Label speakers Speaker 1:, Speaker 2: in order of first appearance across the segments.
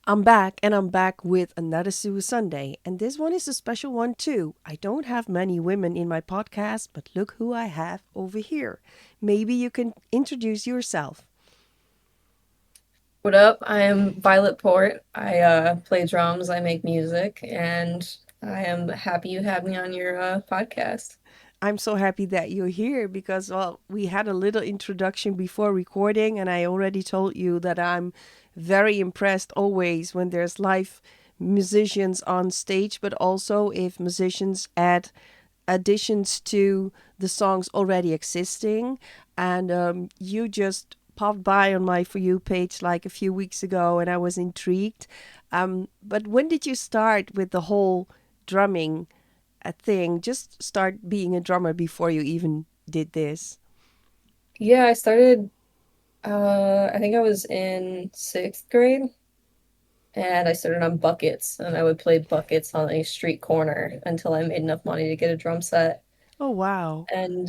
Speaker 1: I'm back with another Sue Sunday. And this one is a special one too. I don't have many women in my podcast, but look who I have over here. Maybe you can introduce yourself.
Speaker 2: What up? I am Violet Port. I play drums, I make music, and I am happy you have me on your podcast.
Speaker 1: I'm so happy that you're here because, well, we had a little introduction before recording, and I already told you that I'm very impressed always when there's live musicians on stage, but also if musicians add additions to the songs already existing. And you just popped by on my For You page like a few weeks ago, and I was intrigued. But when did you start with the whole drumming thing? Just start being a drummer before you even did this?
Speaker 2: Yeah, I started I think I was in sixth grade and I started on buckets and I would play buckets on a street corner until I made enough money to get a drum set.
Speaker 1: Oh, wow.
Speaker 2: And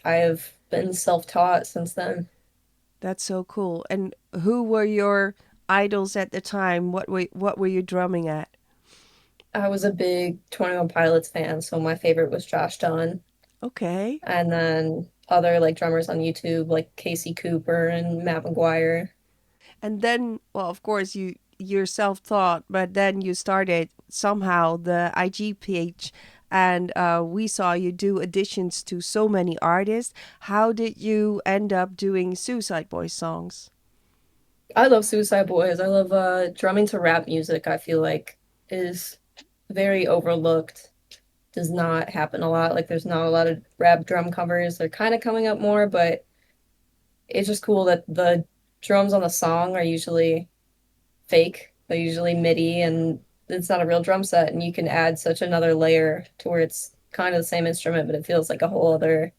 Speaker 2: I have been self-taught since then.
Speaker 1: That's so cool. And who were your idols at the time? What were you drumming at?
Speaker 2: I was a big 21 Pilots fan, so my favorite was Josh Dun.
Speaker 1: Okay.
Speaker 2: And then other like drummers on YouTube like Casey Cooper and Matt McGuire.
Speaker 1: And then, well, of course, you're self-taught, but then you started somehow the IG page, and we saw you do additions to so many artists. How did you end up doing Suicide Boys songs?
Speaker 2: I love Suicideboys. I love drumming to rap music, I feel like is very overlooked. Does not happen a lot. Like there's not a lot of rap drum covers. They're kind of coming up more, but it's just cool that the drums on the song are usually fake. They're usually MIDI and it's not a real drum set and you can add such another layer to where it's kind of the same instrument, but it feels like a whole other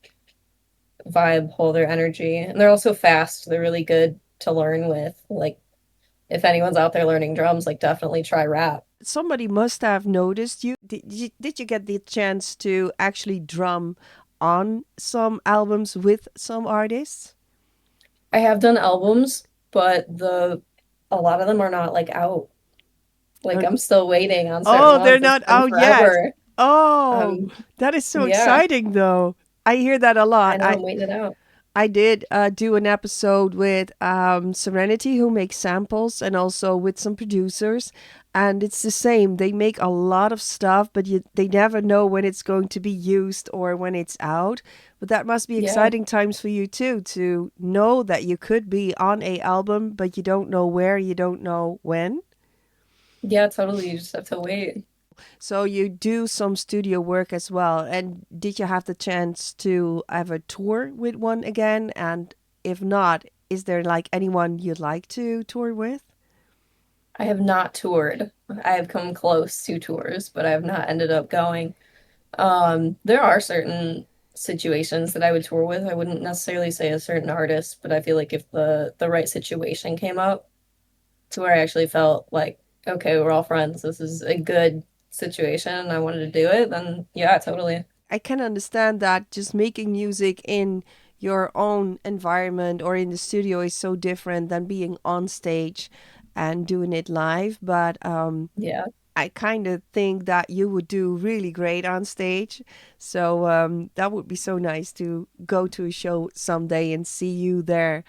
Speaker 2: vibe, whole other energy. And they're also fast. They're really good to learn with. Like if anyone's out there learning drums, like definitely try rap.
Speaker 1: Somebody must have noticed you. Did you get the chance to actually drum on some albums with some artists?
Speaker 2: I have done albums, but the a lot of them are not like out. Like
Speaker 1: Or-
Speaker 2: I'm still waiting on certain
Speaker 1: Oh, they're
Speaker 2: ones. It's
Speaker 1: not
Speaker 2: been
Speaker 1: out yet.
Speaker 2: forever.
Speaker 1: Oh,
Speaker 2: Um,
Speaker 1: that is so
Speaker 2: yeah,
Speaker 1: exciting, though. I hear that a
Speaker 2: I
Speaker 1: lot.
Speaker 2: know I'm waiting it out.
Speaker 1: I did do an episode with Serenity, who makes samples, and also with some producers. And it's the same. They make a lot of stuff, but they never know when it's going to be used or when it's out. But that must be
Speaker 2: Yeah,
Speaker 1: exciting times for you too, to know that you could be on a album, but you don't know where, you don't know when.
Speaker 2: yeah, totally. You just have to wait.
Speaker 1: So you do some studio work as well. And did you have the chance to have a tour with one again? And if not, is there like anyone you'd like to tour with?
Speaker 2: I have not toured. I have come close to tours, but I have not ended up going. There are certain situations that I would tour with. I wouldn't necessarily say a certain artist, but I feel like if the right situation came up to where I actually felt like, okay, we're all friends, this is a good situation, and I wanted to do it, then yeah, totally.
Speaker 1: I can understand that just making music in your own environment or in the studio is so different than being on stage and doing it live. But
Speaker 2: Yeah.
Speaker 1: I kind of think that you would do really great on stage. So that would be so nice to go to a show someday and see you there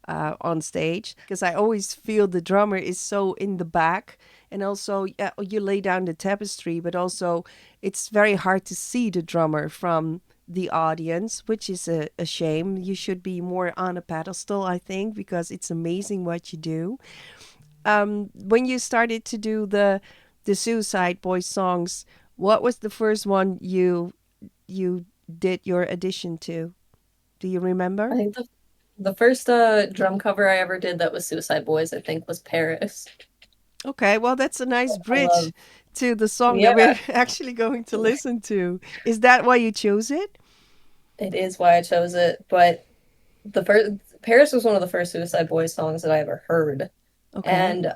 Speaker 1: on stage. Because I always feel the drummer is so in the back. And also, yeah, you lay down the tapestry, but also it's very hard to see the drummer from the audience, which is a shame. You should be more on a pedestal, I think, because it's amazing what you do. When you started to do the Suicide Boys songs, what was the first one you did your addition to? Do you
Speaker 2: I
Speaker 1: remember?
Speaker 2: think the first drum cover I ever did that was Suicideboys, I think was Paris.
Speaker 1: Okay, well that's a nice
Speaker 2: I
Speaker 1: bridge
Speaker 2: love,
Speaker 1: to the song that
Speaker 2: yeah,
Speaker 1: we're actually going to listen to. Is that why you chose it?
Speaker 2: it is why I chose it. But the first Paris was one of the first Suicideboys songs that I ever heard.
Speaker 1: Okay.
Speaker 2: And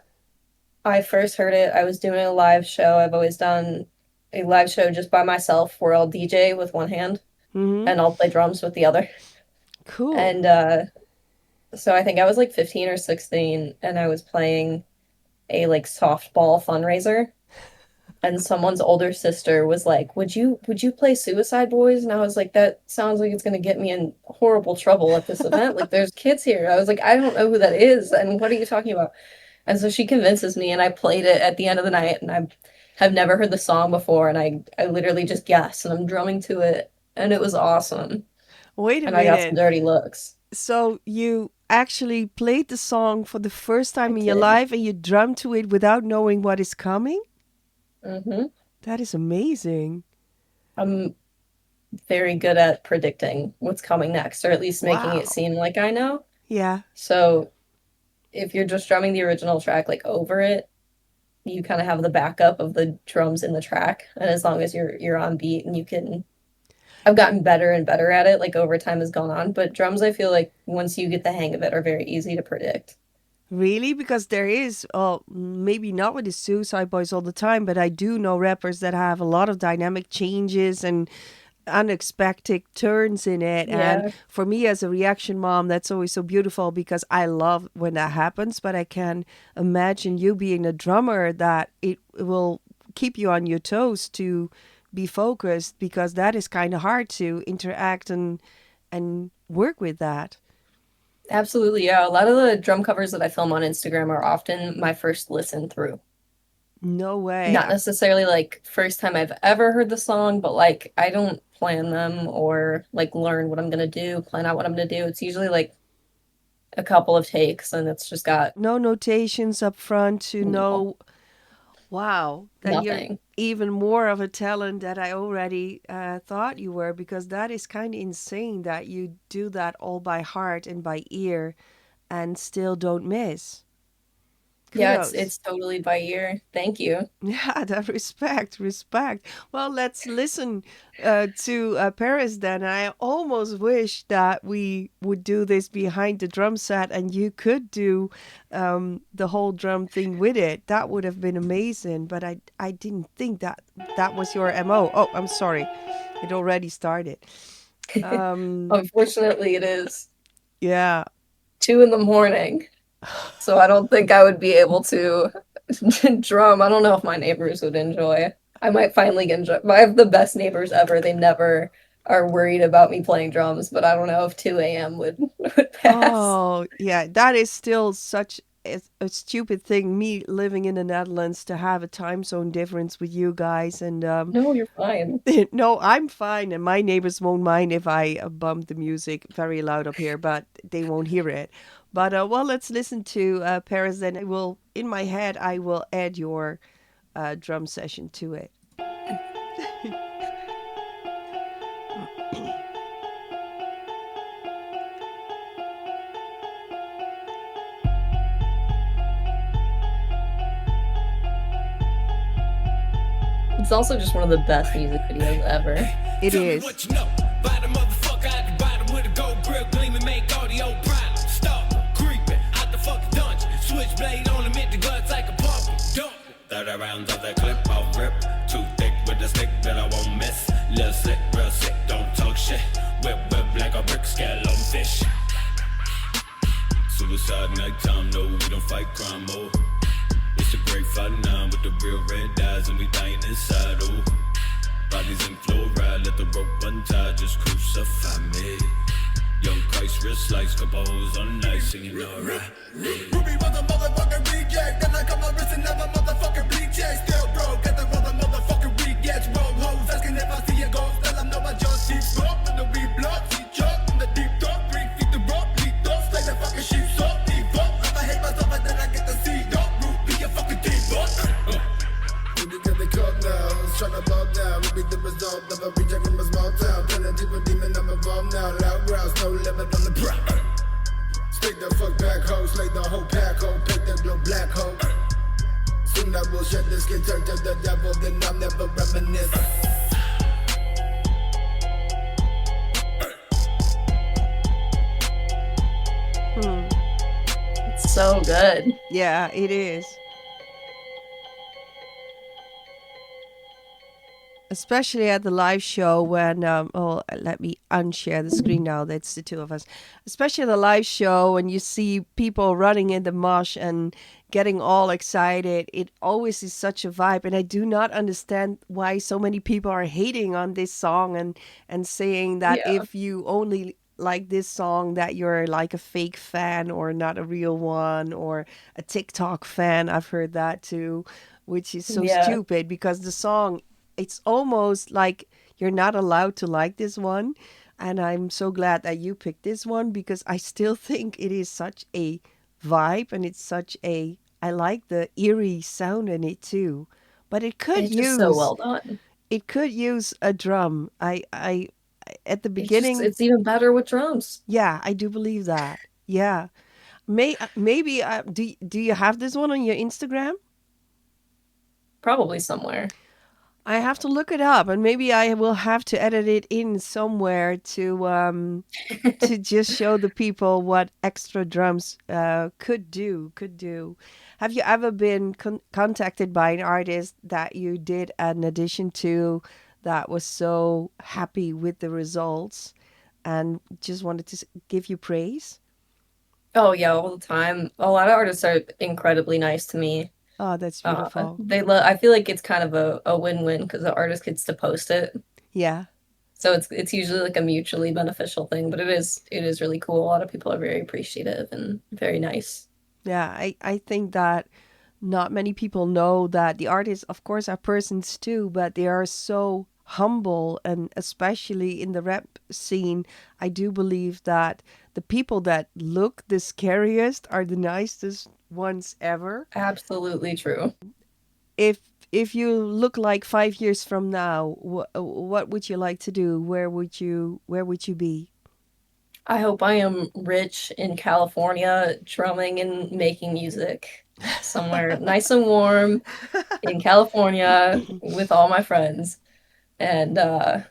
Speaker 2: I first heard it, I was doing a live show. I've always done a live show just by myself where I'll DJ with one hand
Speaker 1: Mm-hmm.
Speaker 2: and I'll play drums with the other.
Speaker 1: Cool.
Speaker 2: And so I think I was like 15 or 16 and I was playing a like softball fundraiser, and someone's older sister was like, would you play Suicide Boys?" And I was like, "That sounds like it's gonna get me in horrible trouble at this event. Like there's kids here." I was like, "I don't know who that is, and what are you talking about?" And so she convinces me, and I played it at the end of the night, and I have never heard the song before, and I literally just guessed, and I'm drumming to it, and it was awesome.
Speaker 1: Wait a
Speaker 2: And I got some
Speaker 1: minute.
Speaker 2: dirty looks.
Speaker 1: So you actually played the song for the first
Speaker 2: I
Speaker 1: time in your
Speaker 2: did.
Speaker 1: life and you drummed to it without knowing what is coming?
Speaker 2: Hmm.
Speaker 1: That is amazing.
Speaker 2: I'm very good at predicting what's coming next, or at least making it
Speaker 1: Wow.
Speaker 2: seem like I know.
Speaker 1: Yeah.
Speaker 2: So if you're just drumming the original track like over it, you kind of have the backup of the drums in the track. And as long as you're on beat and you can I've gotten better and better at it, like over time has gone on. But drums, I feel like once you get the hang of it, are very easy to predict.
Speaker 1: Really? Because there is, oh, maybe not with the Suicide Boys all the time, but I do know rappers that have a lot of dynamic changes and unexpected turns in it. And
Speaker 2: Yeah,
Speaker 1: for me, as a reaction mom, that's always so beautiful because I love when that happens. But I can imagine you being a drummer that it will keep you on your toes to be focused because that is kind of hard to interact and work with that.
Speaker 2: absolutely. Yeah, a lot of the drum covers that I film on Instagram are often my first listen through.
Speaker 1: No way.
Speaker 2: Not necessarily like first time I've ever heard the song, but like I don't plan them or like learn what I'm gonna do, plan out what I'm gonna do. It's usually like a couple of takes and it's just got
Speaker 1: No notations up front to
Speaker 2: no,
Speaker 1: know. Wow, then you're
Speaker 2: nothing.
Speaker 1: even more of a talent that I already thought you were because that is kind of insane that you do that all by heart and by ear and still don't miss.
Speaker 2: Yeah,
Speaker 1: Kudos.
Speaker 2: it's totally by ear. Thank you.
Speaker 1: Yeah, that respect, respect. Well, let's listen to Paris then. I almost wish that we would do this behind the drum set and you could do the whole drum thing with it. That would have been amazing, but I didn't think that that was your MO. Oh, I'm sorry. It already started. Um,
Speaker 2: Unfortunately, it is
Speaker 1: yeah.
Speaker 2: 2 in the morning, so I don't think I would be able to drum. I don't know if my neighbors would enjoy. I might finally get enjoy. I have the best neighbors ever. They never are worried about me playing drums, but I don't know if 2 a.m. would pass.
Speaker 1: Oh, yeah, that is still such a stupid thing. Me living in the Netherlands to have a time zone difference with you guys, and
Speaker 2: No, you're fine.
Speaker 1: no, I'm fine, and my neighbors won't mind if I bump the music very loud up here, but they won't hear it. But well, let's listen to Paris. Then I will, in my head, I will add your drum session to it.
Speaker 2: It's also just one of the best music videos ever.
Speaker 1: It
Speaker 3: Tell me
Speaker 1: is.
Speaker 3: what you know. Buy the motherfucker out the bottom with a gold grill, gleaming, make audio problem. Stop creeping out the fucking dungeon. Switchblade on him, hit the guts like a pumpkin. Dump. 30 rounds of that clip, I'll rip. Too thick with the stick that I won't miss. Little slick, real sick, don't talk shit. Whip, whip like a brick, scale on fish. Suicide nighttime, no, we don't fight crime, oh. It's a great fight now with the real red eyes and we dying inside, oh. Bodies in fluoride, let the rope untie, just crucify me. Young Christ, wrist slice, couple hoes on ice, singing alright.
Speaker 4: Ruby was a motherfucking reject. Then I cut my wrist and never motherfucking bleach. Yeah, still broke at the motherfucking rejects. Roll hoes asking if I see a ghost. Tell them no, I just see smoke. And the weed blood, see chalk in the deep dark. 3 feet the rope, lead dogs, play the fucking sheep soap. Deep up, if I hate myself and then I get the seed up. Root be a fucking deep up. Ruby get the cut now, who's tryna bow down? Ruby the result of a reject from a small town. Turning to a demon, I'm involved now. Loud growls, no limit on the prop. Stick the fuck back hoe, slay the whole pack hoe, pick the glow black hoe. Soon I will shed the skin, turn to the devil, then I'll never reminisce.
Speaker 1: Hmm.
Speaker 2: It's so good.
Speaker 1: Yeah, it is. especially at the live show when oh, let me unshare the screen now, that's the two of us. Especially at the live show when you see people running in the mosh and getting all excited, it always is such a vibe. And I do not understand why so many people are hating on this song and saying that
Speaker 2: Yeah,
Speaker 1: if you only like this song that you're like a fake fan or not a real one or a TikTok fan. I've heard that too, which is so
Speaker 2: yeah.
Speaker 1: stupid because the song, it's almost like you're not allowed to like this one. And I'm so glad that you picked this one because I still think it is such a vibe and it's such a, I like the eerie sound in it too. But
Speaker 2: It's just so well done.
Speaker 1: it could use a drum. At the beginning,
Speaker 2: It's even better with drums.
Speaker 1: yeah, I do believe that. Yeah. Maybe do you have this one on your Instagram?
Speaker 2: Probably somewhere.
Speaker 1: I have to look it up, and maybe I will have to edit it in somewhere to just show the people what extra drums could do. Have you ever been contacted by an artist that you did an addition to that was so happy with the results and just wanted to give you praise?
Speaker 2: Oh yeah, all the time. A lot of artists are incredibly nice to me.
Speaker 1: Oh, that's beautiful.
Speaker 2: They love. I feel like it's kind of a win-win because the artist gets to post it,
Speaker 1: Yeah.
Speaker 2: so it's usually like a mutually beneficial thing. But it is really cool. A lot of people are very appreciative and very nice.
Speaker 1: Yeah, I think that not many people know that the artists, of course, are persons too, but they are so humble. And especially in the rap scene, I do believe that the people that look the scariest are the nicest ones ever.
Speaker 2: Absolutely true.
Speaker 1: If if you look like 5 years from now, what would you like to do? Where would you be?
Speaker 2: I hope I am rich in California, drumming and making music somewhere nice and warm in California with all my friends. And I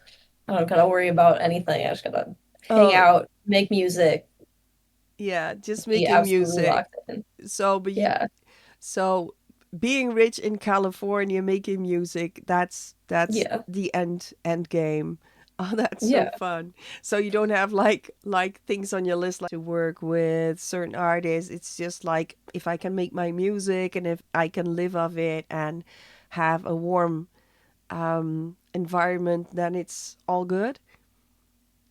Speaker 2: don't gotta worry about anything. I just gotta hang
Speaker 1: Oh,
Speaker 2: out, make music,
Speaker 1: yeah, just
Speaker 2: be
Speaker 1: making
Speaker 2: absolutely
Speaker 1: music.
Speaker 2: locked in.
Speaker 1: So, but you,
Speaker 2: Yeah,
Speaker 1: so being rich in California making music, that's
Speaker 2: yeah,
Speaker 1: the end game. Oh, that's so
Speaker 2: yeah,
Speaker 1: fun. So you don't have like things on your list like to work with certain artists. It's just like if I can make my music and if I can live of it and have a warm environment, then it's all good.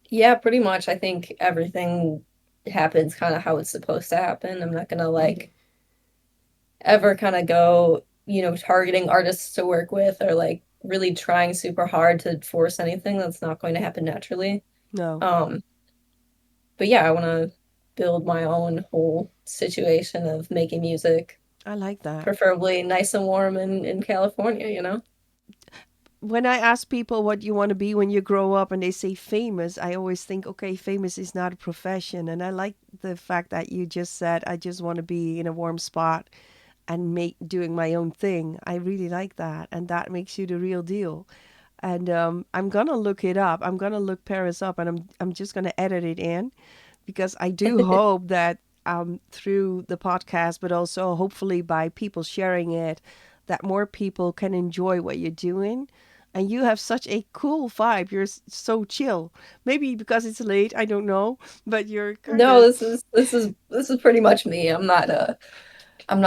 Speaker 2: yeah, pretty much. I think everything happens kind of how it's supposed to happen. I'm not gonna like ever kind of go, targeting artists to work with or like really trying super hard to force anything that's not going to happen naturally.
Speaker 1: No,
Speaker 2: Um, but yeah, I want to build my own whole situation of making music,
Speaker 1: I like that.
Speaker 2: preferably nice and warm in California.
Speaker 1: When I ask people what you want to be when you grow up and they say famous, I always think, okay, famous is not a profession. And I like the fact that you just said, I just want to be in a warm spot and make doing my own thing. I really like that. And that makes you the real deal. And I'm gonna look it up. I'm gonna look Paris up, and I'm just gonna edit it in because I do hope that through the podcast, but also hopefully by people sharing it, that more people can enjoy what you're doing. And you have such a cool vibe. You're so chill. Maybe because it's late, I don't know, but you're kind
Speaker 2: No,
Speaker 1: of.
Speaker 2: this is pretty much me. I'm not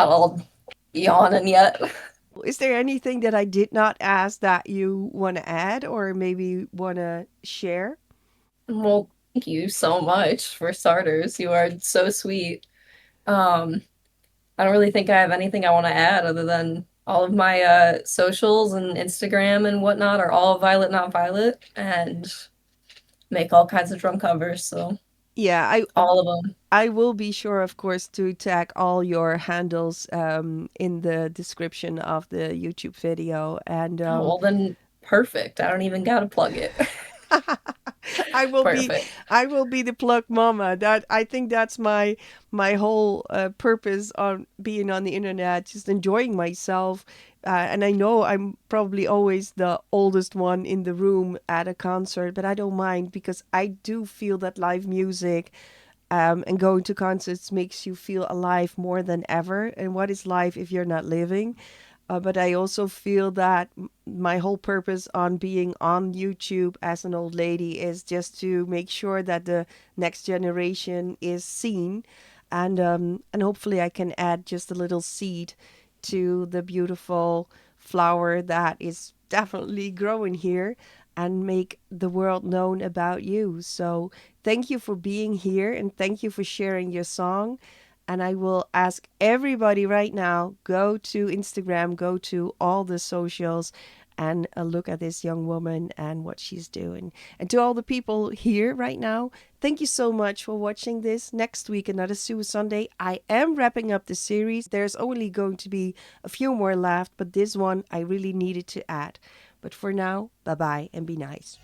Speaker 2: all yawning yet.
Speaker 1: Is there anything that I did not ask that you want to add or maybe want to share?
Speaker 2: Well, thank you so much for starters. You are so sweet. Um, I don't really think I have anything I want to add other than all of my socials and Instagram and whatnot are all Violet Not Violet and make all kinds of drum covers, so
Speaker 1: Yeah,
Speaker 2: all of them.
Speaker 1: I will be sure, of course, to tag all your handles in the description of the YouTube video. And
Speaker 2: Oh, well then perfect. I don't even gotta plug it.
Speaker 1: I will be
Speaker 2: Perfect.
Speaker 1: I will be the plug mama. That I think that's my whole purpose on being on the internet, just enjoying myself. And I know I'm probably always the oldest one in the room at a concert, but I don't mind because I do feel that live music and going to concerts makes you feel alive more than ever. And what is life if you're not living? But I also feel that my whole purpose on being on YouTube as an old lady is just to make sure that the next generation is seen, and hopefully I can add just a little seed to the beautiful flower that is definitely growing here and make the world known about you. So thank you for being here and thank you for sharing your song. And I will ask everybody right now, go to Instagram, go to all the socials, and look at this young woman and what she's doing. And to all the people here right now, thank you so much for watching this. Next week, another Suicide Sunday. I am wrapping up the series. There's only going to be a few more left, but this one I really needed to add. But for now, bye-bye and be nice.